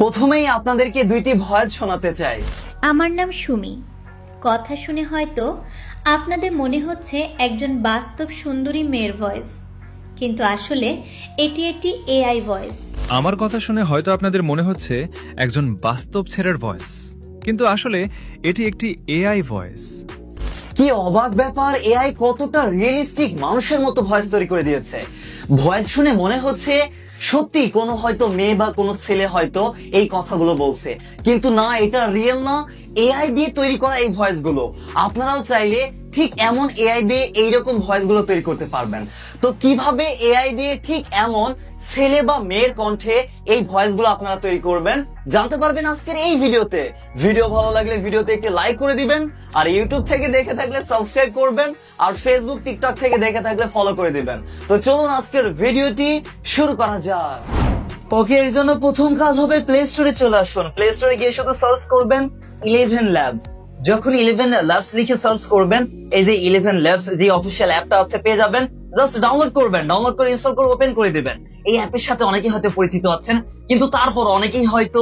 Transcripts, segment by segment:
প্রথমেই আপনাদেরকে দুইটি ভয়েস শোনাতে চাই। আমার নাম সুমি। কথা শুনে হয়তো আপনাদের মনে হচ্ছে একজন বাস্তব সুন্দরী মেয়ের ভয়েস, কিন্তু আসলে এটি একটি এআই ভয়েস। আমার কথা শুনে হয়তো আপনাদের মনে হচ্ছে একজন বাস্তব ছেলের ভয়েস, কিন্তু আসলে এটি একটি এআই ভয়েস। কি অবাক ব্যাপার, এআই কতটা রিয়েলিস্টিক মানুষের মতো ভয়েস তৈরি করে দিয়েছে। ভয়েস শুনে মনে হচ্ছে সত্যি কোনো হয়তো মেয়ে বা কোনো ছেলে হয়তো এই কথাগুলো বলছে, কিন্তু না, এটা রিয়েল না, এআই দিয়ে তৈরি করা এই ভয়েস গুলো। আপনারাও চাইলে ঠিক এমন এআই দিয়ে এইরকম ভয়েস গুলো তৈরি করতে পারবেন। তো কিভাবে এআই দিয়ে ঠিক এমন ছেলে বা মেয়ের কণ্ঠে এই ভয়েস গুলো আপনারা তৈরি করবেন জানতে পারবেন আজকের এই ভিডিওতে। ভিডিও ভালো লাগলে ভিডিওতে একটি লাইক করে দিবেন, আর ইউটিউব থেকে দেখে থাকলে সাবস্ক্রাইব করবেন, আর ফেসবুক টিকটক থেকে দেখে থাকলে ফলো করে দিবেন। তো চলুন আজকের ভিডিওটি শুরু করা যাক। ওকে, এর জন্য প্রথম কাজ হবে প্লে স্টোরে চলে আসুন। প্লে স্টোরে গিয়ে শুধু সার্চ করবেন 11 ল্যাবস। যখন 11 ল্যাবস লিখে সার্চ করবেন, এই যে 11 ল্যাবস যে অফিসিয়াল অ্যাপটা আছে পেয়ে যাবেন। জাস্ট ডাউনলোড করবেন, ডাউনলোড করে ইনস্টল করে ওপেন করে দিবেন। এই অ্যাপের সাথে অনেকেই হয়তো পরিচিত আছেন, কিন্তু তারপর অনেকেই হয়তো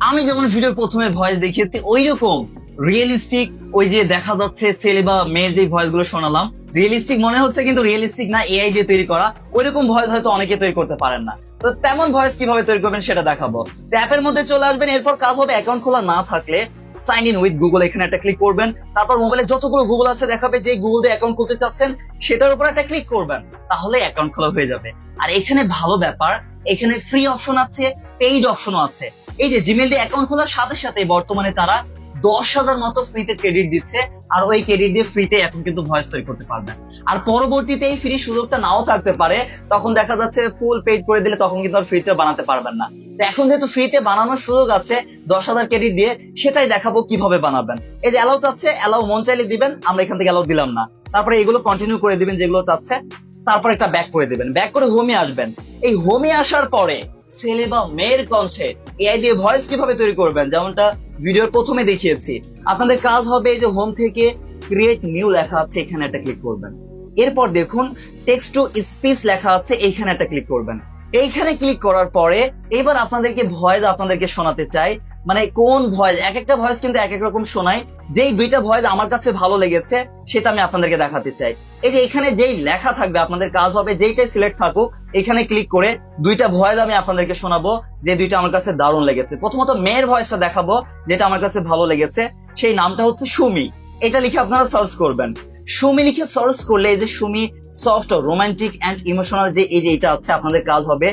আমি যেমন ভিডিওর প্রথমে ভয়েস দেখিয়েছি ওই রকম রিয়েলিস্টিক, ওই যে দেখা যাচ্ছে ছেলে বা মেয়ের যে ভয়েস গুলো শোনালাম রিয়েলিস্টিক মনে হচ্ছে, কিন্তু রিয়েলিস্টিক না, এআই দিয়ে তৈরি করা, ওইরকম ভয়েস হয়তো অনেকে তৈরি করতে পারেন না। তো তেমন ভয়েস কিভাবে তৈরি করবেন সেটা দেখাবো। তো অ্যাপের মধ্যে চলে আসবেন, এরপর কাজ হবে অ্যাকাউন্ট খোলা না থাকলে সাইন ইন উইথ গুগল, এখানে একটা ক্লিক করবেন। তারপর মোবাইলে যতগুলো গুগল আছে দেখাবে, যে গুগল দিয়ে অ্যাকাউন্ট খুলতে চাচ্ছেন সেটার উপর একটা ক্লিক করবেন, তাহলে অ্যাকাউন্ট খোলা হয়ে যাবে। আর এখানে ভালো ব্যাপার, এখানে ফ্রি অপশন আছে, পেইড অপশনও আছে। এই যে জিমেল দিয়ে অ্যাকাউন্ট খোলার সাথে সাথে বর্তমানে তারা 10,000 মতো ফ্রিতে ক্রেডিট দিচ্ছে, আর ওই ক্রেডিট দিয়ে ফ্রিতে এখন কিন্তু ভয়েস তৈরি করতে পারবেন। আর পরবর্তীতে এই ফ্রি সুযোগটা নাও থাকতে পারে, তখন দেখা যাচ্ছে ফুল পেইড করে দিলে তখন কিন্তু আর ফ্রিতে বানাতে পারবেন না। তো এখন যেহেতু ফ্রিতে বানানোর সুযোগ আছে 10,000 ক্রেডিট দিয়ে, সেটাই দেখাবো কিভাবে বানাবেন। এই যে অ্যালাউ চাচ্ছে, অ্যালাউ মন চাইলে দিবেন, আমরা এখান থেকে অ্যালাউ দিলাম না। তারপরে এগুলো কন্টিনিউ করে দিবেন যেগুলো চাচ্ছে, তারপর একটা ব্যাক করে দিবেন। ব্যাক করে হোমে আসবেন। এই হোমে আসার পরে ছেলে বা মেয়ের কণ্ঠে এআই দিয়ে ভয়েস কিভাবে তৈরি করবেন, যেমনটা ভিডিওর প্রথমে দেখিয়েছি। আপনাদের কাজ হবে এই যে হোম থেকে ক্রিয়েট নিউ লেখা আছে, এখানে একটা ক্লিক করবেন। এরপর দেখুন টেক্সট টু স্পিচ লেখা আছে, এইখানে একটা ক্লিক করবেন। এইখানে ক্লিক করার পরে এবার আপনাদেরকে ভয়েস আপনাদেরকে শোনাতে চাই, মানে কোন ভয়েস, এক একটা ভয়েস কিন্তু এক এক রকম শোনায়। যেই দুইটা ভয়েস আমার কাছে ভালো লেগেছে সেটা আমি আপনাদেরকে দেখাতে চাই। এই যে এখানে যেই লেখা থাকবে আপনাদের কাজ হবে যেইটাই সিলেক্ট থাকুক এখানে ক্লিক করে দুইটা ভয়েস আমি আপনাদেরকে শোনাবো, যে দুইটা আমার কাছে দারুণ লেগেছে। প্রথমত মেয়ের ভয়েসটা দেখাবো যেটা আমার কাছে ভালো লেগেছে, সেই নামটা হচ্ছে সুমি। এটা লিখে আপনারা সার্চ করবেন। সুমি লিখে সার্চ করলে এই যে Sumi soft romantic and emotional, যে এই যে এটা আছে, আপনাদের কাজ হবে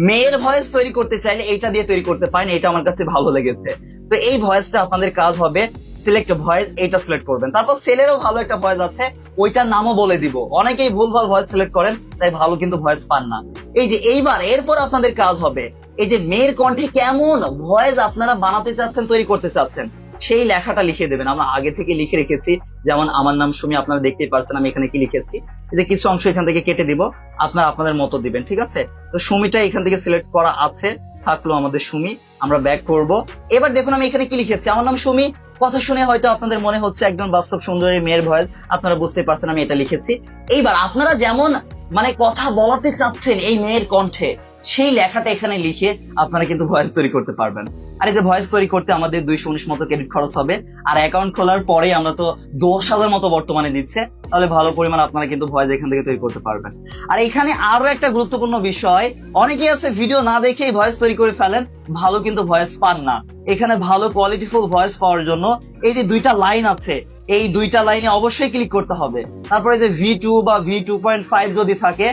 মেয়ের ভয়েস তৈরি করতে চাইলে এইটা দিয়ে তৈরি করতে পারেন, এটা আমার কাছে ভালো লেগেছে। তো এই ভয়েসটা আপনাদের কাজ হবে সিলেক্ট ভয়েস, এইটা সিলেক্ট করবেন। তারপর ছেলেরও ভালো একটা ভয়েস আছে, ওইটার নামও বলে দিব। অনেকেই ভুলভাল ভয়েস সিলেক্ট করেন, তাই ভালো কিন্তু ভয়েস পান না। এই যে এইবার এরপর আপনাদের কাজ হবে এই যে মেয়ের কণ্ঠে কেমন ভয়েস আপনারা বানাতে চাচ্ছেন, তৈরি করতে চাচ্ছেন, সেই লেখাটা লিখে দেবেন। আমরা আগে থেকে লিখে রেখেছি, যেমন আমার নাম সুমি, আপনারা দেখতেই পারছেন আমি এখানে কি লিখেছি। এতে কিছু অংশ এখান থেকে কেটে দিব, আপনারা আপনাদের মতো দিবেন, ঠিক আছে? তো সুমিটা এখান থেকে সিলেক্ট করা আছে, থাকলো আমাদের সুমি। আমরা ব্যাক করব। এবার দেখুন আমি এখানে কি লিখেছি, আমার নাম সুমি। কথা শুনে হয়তো আপনাদের মনে হচ্ছে একদম বাস্তব সুন্দরী মেয়ের ভয়েস, আপনারা বুঝতে পারছেন আমি এটা লিখেছি। এইবার আপনারা যেমন মানে কথা বলাতে চাচ্ছেন এই মেয়ের কণ্ঠে, সেই লেখাটা এখানে লিখে আপনারা কিন্তু ভয়েস তৈরি করতে পারবেন। আর এই যে ভয়েস তৈরি করতে আমাদের 219 মতো ক্রেডিট খরচ হবে, আর অ্যাকাউন্ট খোলার পরে আমরা তো 10,000 মতো বর্তমানে দিচ্ছে, তাহলে ভালো পরিমাণ আপনারা কিন্তু ভয়েস এখান থেকে তৈরি করতে পারবেন। আর এখানে আরো একটা গুরুত্বপূর্ণ বিষয়, অনেকেই আছে ভিডিও না দেখেই ভয়েস তৈরি করে ফেলেন, ভালো কিন্তু ভয়েস পান না। এখানে ভালো কোয়ালিটিফুল ভয়েস পাওয়ার জন্য এই যে দুইটা লাইন আছে, এই দুইটা লাইনে অবশ্যই ক্লিক করতে হবে। তারপরে যে V2 বা V2.5 যদি থাকে,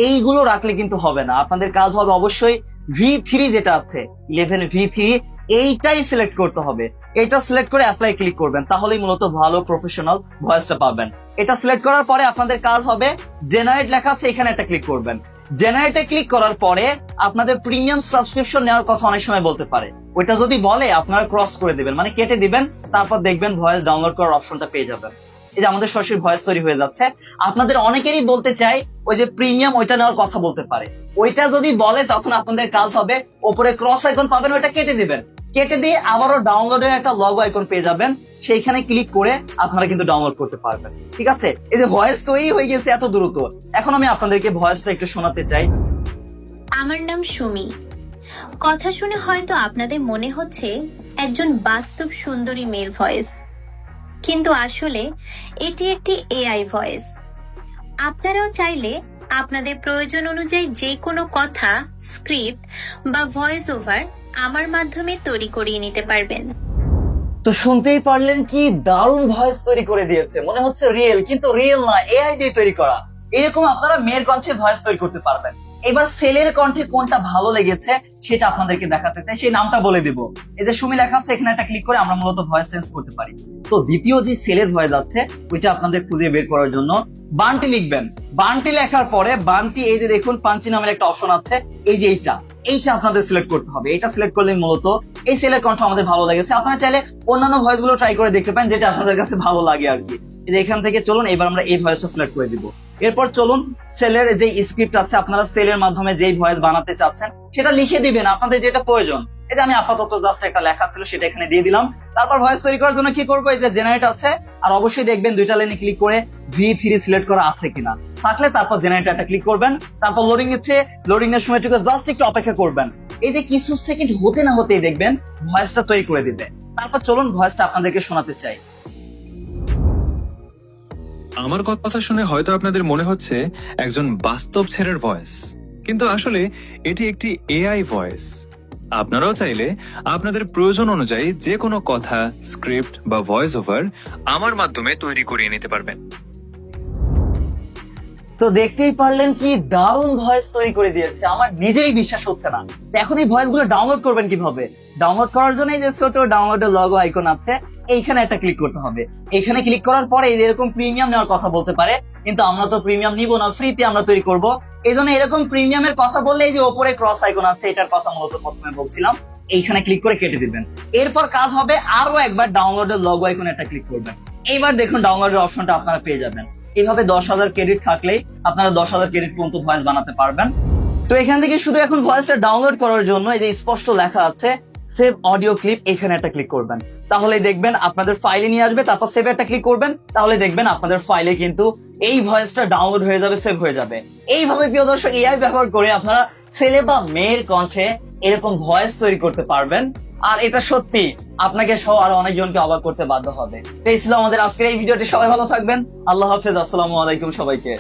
এইগুলো রাখলে কিন্তু হবে না। আপনাদের কাজ হবে অবশ্যই V3 যেটা আছে 11 V3, এইটাই সিলেক্ট করতে হবে। এটা সিলেক্ট করে অ্যাপ্লাই ক্লিক করবেন, তাহলেই মূলত ভালো প্রফেশনাল ভয়েসটা পাবেন। এটা সিলেক্ট করার পরে আপনাদের কাজ হবে জেনারেট লেখা আছে, এখানে একটা ক্লিক করবেন। জেনারেটে ক্লিক করার পরে আপনাদের প্রিমিয়াম সাবস্ক্রিপশন নেওয়ার কথা অনেক সময় বলতে পারে, ওইটা যদি বলে আপনারা ক্রস করে দিবেন, মানে কেটে দিবেন। তারপর দেখবেন ভয়েস ডাউনলোড করার অপশনটা পেয়ে যাবেন। এই যে আমাদের সরাসরি ভয়েস তৈরি হয়ে যাচ্ছে। আপনাদের অনেকেরই বলতে চাই ওই যে প্রিমিয়াম, ওইটা নেওয়ার কথা বলতে পারে, ওইটা যদি বলে তখন আপনাদের কাজ হবে ওপরে ক্রস আইকন পাবেন, ওইটা কেটে দিবেন। কেটে দিয়ে আবারও ডাউনলোডের একটা লগো আইকন পেয়ে যাবেন, সেইখানে ক্লিক করে আপনারা কিন্তু ডাউনলোড করতে পারবেন, ঠিক আছে? এই যে ভয়েস তৈরি হয়ে গেছে এত দ্রুত। এখন আমি আপনাদেরকে ভয়েসটা একটু শোনাতে চাই। আমার নাম সুমি। কথা শুনে হয়তো আপনাদের মনে হচ্ছে একজন বাস্তব সুন্দরী মেয়ের ভয়েস, কিন্তু আসলে এটি একটি এআই ভয়েস। আপনারাও চাইলে আপনাদের প্রয়োজন অনুযায়ী যে কোনো কথা, স্ক্রিপ্ট বা ভয়েস ওভার আমার মাধ্যমে তৈরি করিয়ে নিতে পারবেন। তো শুনতেই পারলেন কি দারুণ ভয়েস তৈরি করে দিয়েছে, মনে হচ্ছে রিয়েল, কিন্তু রিয়েল না, এআই দিয়ে তৈরি করা। এরকম আপনারা মেয়ের কণ্ঠে ভয়েস তৈরি করতে পারবেন। এবার ছেলের কণ্ঠে কোনটা ভালো লেগেছে সেটা আপনাদেরকে দেখাতে চাই, সেই নামটা বলে দিব। এই যে সুমি লেখা আছে, এখানে একটা ক্লিক করে আমরা মূলত ভয়েস চেঞ্জ করতে পারি। তো দ্বিতীয় যে ছেলের ভয়েস আছে ওইটা আপনাদের খুঁজে বের করার জন্য বান্টি লিখবেন। বান্টি লেখার পরে বান্টি, এই যে দেখুন পাঞ্চি নামের একটা অপশন আছে, এই যে এইটা আপনাদের সিলেক্ট করতে হবে। এটা সিলেক্ট করলে মূলত এই ছেলের কণ্ঠ আমাদের ভালো লেগেছে। আপনারা চাইলে অন্যান্য ভয়েস গুলো ট্রাই করে দেখতে পারেন, যেটা আপনাদের কাছে ভালো লাগে আর কি। এই যে এখান থেকে চলুন, এবার আমরা এই ভয়েসটা সিলেক্ট করে দিব। এরপর চলুন সেলের যে স্ক্রিপ্ট আছে, আপনারা সেলের মাধ্যমে যেই ভয়েস বানাতে চাচ্ছেন সেটা লিখে দিবেন আপনাদের যেটা প্রয়োজন। এই যে আমি আপাতত জাস্ট একটা লেখা ছিল সেটা এখানে দিয়ে দিলাম। তারপর ভয়েস তৈরি করার জন্য কি করবো, এই যে জেনারেট আছে, আর অবশ্যই দেখবেন দুইটা লাইনে ক্লিক করে V3 সিলেক্ট করা আছে কিনা, থাকলে তারপর জেনারেটরটা ক্লিক করবেন। তারপর লোডিং নিচ্ছে, লোডিং এর সময় জাস্ট একটু অপেক্ষা করবেন। এই যে কিছু সেকেন্ড হতে না হতেই দেখবেন ভয়েসটা তৈরি করে দিবে। তারপর চলুন ভয়েসটা আপনাদেরকে শোনাতে চাই। আমার কথা শুনে হয়তো আপনাদের মনে হচ্ছে একজন বাস্তব ছেলের ভয়েস, কিন্তু আসলে এটি একটি এআই ভয়েস। আপনারাও চাইলে আপনাদের প্রয়োজন অনুযায়ী যে কোনো কথা, স্ক্রিপ্ট বা ভয়েস ওভার আমার মাধ্যমে তৈরি করিয়ে নিতে পারবেন। তো দেখতেই পারলেন কি দারুণ ভয়েস তৈরি করে দিয়েছে, আমার নিজেরই বিশ্বাস হচ্ছে না। তো এখন এই ভয়েস গুলো ডাউনলোড করবেন কিভাবে? ডাউনলোড করার জন্য এই যে ছোট ডাউনলোডের লগো আইকন আছে, এইখানে একটা ক্লিক করতে হবে। এখানে ক্লিক করার পরে এই যে এরকম প্রিমিয়াম নেওয়ার কথা বলতে পারে, কিন্তু আমরা তো প্রিমিয়াম নিব না, ফ্রিতে আমরা তৈরি করব। এই জন্য এরকম প্রিমিয়ামের কথা বললে এই যে ওপরে ক্রস আইকন আছে, এটার কথা মূলত প্রথমে বলছিলাম, এইখানে ক্লিক করে কেটে দিবেন। এরপর কাজ হবে আরো একবার ডাউনলোডের লগো আইকনে একটা ক্লিক করবেন। এইবার দেখুন ডাউনলোডের অপশনটা আপনারা পেয়ে যাবেন। এইভাবে 10,000 ক্রেডিট থাকলেই আপনারা 10,000 ক্রেডিট পর্যন্ত ভয়েস বানাতে পারবেন। তো এখান থেকে শুধু এখন ভয়েসটা ডাউনলোড করার জন্য এই যে স্পষ্ট লেখা আছে সেভ অডিও ক্লিপ, এখানে একটা ক্লিক করবেন। তাহলে দেখবেন আপনাদের ফাইলে নিয়ে আসবে। তারপর সেভ একটা ক্লিক করবেন, তাহলে দেখবেন আপনাদের ফাইলে কিন্তু এই ভয়েসটা ডাউনলোড হয়ে যাবে, সেভ হয়ে যাবে। এইভাবে প্রিয় দর্শক এআই ব্যবহার করে আপনারা ছেলে বা মেয়ের কণ্ঠে এরকম ভয়েস তৈরি করতে পারবেন। আর এটা সত্যি আপনাকে সহ আরো অনেকজনকে অবাক করতে বাধ্য হবে। এই ছিল আমাদের আজকের এই ভিডিওটি। সবাই ভালো থাকবেন, আল্লাহ হাফেজ, আসসালামু আলাইকুম সবাইকে।